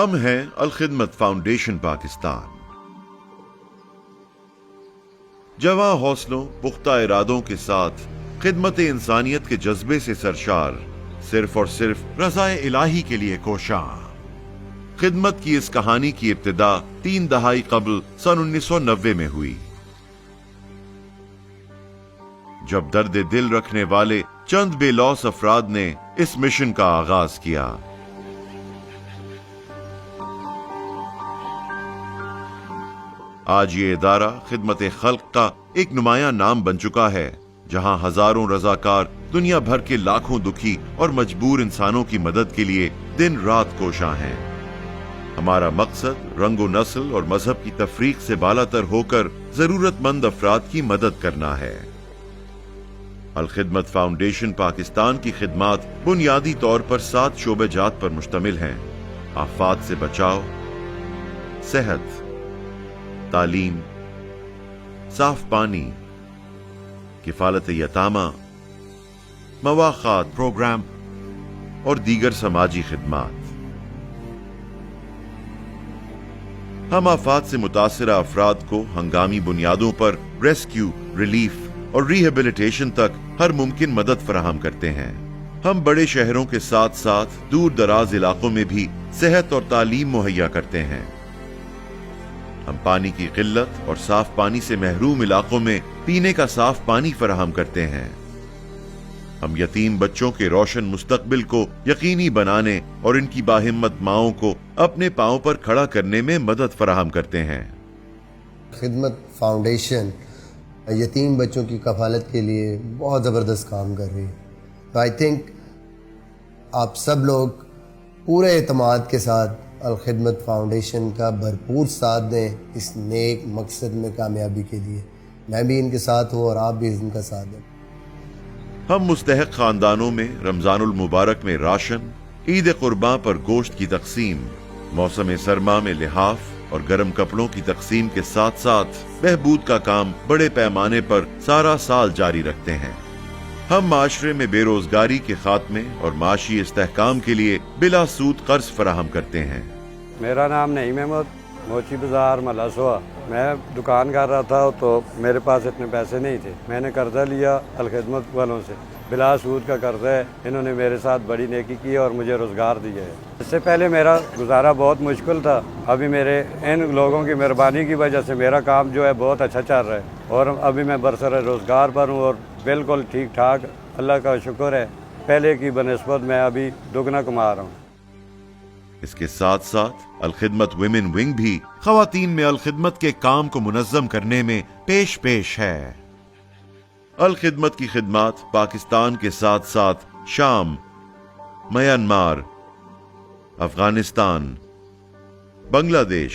हम हैं अल-खिदमत फाउंडेशन पाकिस्तान। जवां हौसलों, पुख्ता इरादों के साथ खिदमत इंसानियत के जज्बे से सरशार, सिर्फ और सिर्फ रज़ाए इलाही के लिए कोशां। खिदमत की इस कहानी की इब्तिदा 3 दहाई कबल सन 1990 में हुई, जब दर्द दिल रखने वाले चंद बेलौस अफराद ने इस मिशन का आगाज किया। आज ये इदारा खिदमत खल्क का एक नुमाया नाम बन चुका है, जहां हजारों रजाकार दुनिया भर के लाखों दुखी और मजबूर इंसानों की मदद के लिए दिन रात कोशां हैं। हमारा मकसद रंगो नस्ल और मजहब की तफरीक से बालातर होकर जरूरतमंद अफराद की मदद करना है। अल-खिदमत फाउंडेशन पाकिस्तान की खिदमात बुनियादी तौर पर 7 शोबेजात पर मुश्तमिल हैं: आफात से बचाव, सेहत, तालीम, साफ पानी, किफालत यतामा, मवाखात प्रोग्राम और दीगर समाजी खिदमात। हम आफात से मुतासिरा अफराद को हंगामी बुनियादों पर रेस्क्यू, रिलीफ और रिहेबिलिटेशन तक हर मुमकिन मदद फराहम करते हैं। हम बड़े शहरों के साथ साथ दूर दराज इलाकों में भी सेहत और तालीम मुहैया करते हैं। हम पानी की किल्लत और साफ पानी से महरूम इलाकों में पीने का साफ पानी फराहम करते हैं। हम यतीम बच्चों के रोशन मुस्तकबिल को यकीनी बनाने और इनकी बाहिम्मत माओं को अपने पांव पर खड़ा करने में मदद फराहम करते हैं। खिदमत फाउंडेशन यतीम बच्चों की कफालत के लिए बहुत ज़बरदस्त काम कर रही है। तो आई थिंक आप सब लोग पूरे एतमाद के साथ अल-खिदमत फाउंडेशन का भरपूर साथ दें इस नेक मकसद में कामयाबी के लिए। मैं भी इनके साथ हूँ और आप भी इनका साथ दें। हम मुस्तहक खानदानों में रमजानुल मुबारक में राशन, ईद कुर्बान पर गोश्त की तकसीम, मौसम सरमा में लिहाफ और गर्म कपड़ों की तकसीम के साथ साथ बहबूद का काम बड़े पैमाने पर सारा साल जारी रखते हैं। हम माशरे में बेरोजगारी के खात्मे और माशी इस्तेहकाम के लिए बिला सूद कर्ज फराहम करते हैं। मेरा नाम नईम अहमद, मोची बाजार मलासवा। मैं दुकान कर रहा था तो मेरे पास इतने पैसे नहीं थे। मैंने कर्जा लिया अल-खिदमत वालों से, बिला सूद का कर्जा है। इन्होंने मेरे साथ बड़ी नेकी की और मुझे रोजगार दिया है। इससे पहले मेरा गुजारा बहुत मुश्किल था। अभी मेरे इन लोगों की मेहरबानी की वजह से मेरा काम जो है बहुत अच्छा चल रहा है और अभी मैं बरसर रोजगार पर हूँ और बिल्कुल ठीक ठाक, अल्लाह का शुक्र है। पहले की बनिस्बत मैं अभी दुगना कमा रहा हूँ। इसके साथ साथ अल-खिदमत विमेन विंग भी खवातीन में अल-खिदमत के काम को मुनज़्ज़म करने में पेश है। अल-खिदमत की खिदमात पाकिस्तान के साथ साथ शाम, म्यांमार, अफगानिस्तान, बांग्लादेश,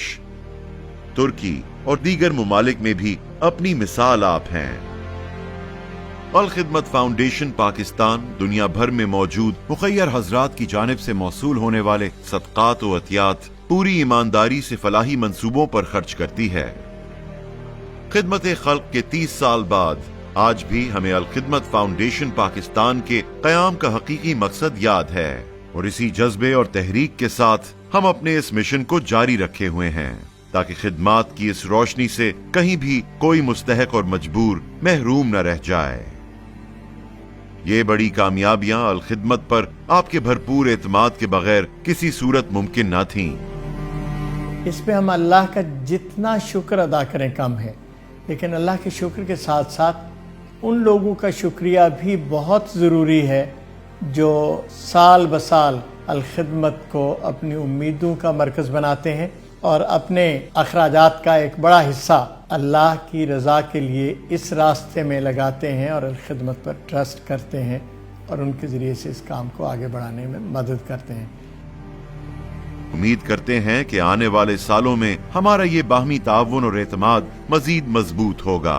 तुर्की और दीगर मुमालिक में भी अपनी मिसाल आप हैं। अल-खिदमत फाउंडेशन पाकिस्तान दुनिया भर में मौजूद मुखय्यर हजरात की जानिब से मौसूल होने वाले सदकात व अतियात पूरी ईमानदारी से फलाही मंसूबों पर खर्च करती है। खिदमत खल्क के 30 साल बाद आज भी हमें अल-खिदमत फाउंडेशन पाकिस्तान के क़याम का हकीकी मकसद याद है और इसी जज्बे और तहरीक के साथ हम अपने इस मिशन को जारी रखे हुए हैं, ताकि खिदमात की इस रोशनी से कहीं भी कोई मुस्तहक और मजबूर महरूम न रह जाए। ये बड़ी कामयाबियां अल-खिदमत पर आपके भरपूर एतमाद के बगैर किसी सूरत मुमकिन न थीं। इस पे हम अल्लाह का जितना शुक्र अदा करें कम है, लेकिन अल्लाह के शुक्र के साथ साथ उन लोगों का शुक्रिया भी बहुत ज़रूरी है जो साल ब साल अल-खिदमत को अपनी उम्मीदों का मरकज़ बनाते हैं और अपने अखराजात का एक बड़ा हिस्सा अल्लाह की रज़ा के लिए इस रास्ते में लगाते हैं और अल-खिदमत पर ट्रस्ट करते हैं और उनके ज़रिए से इस काम को आगे बढ़ाने में मदद करते हैं। उम्मीद करते हैं कि आने वाले सालों में हमारा ये बाहमी ताउन और एतमाद मजीद मजबूत होगा।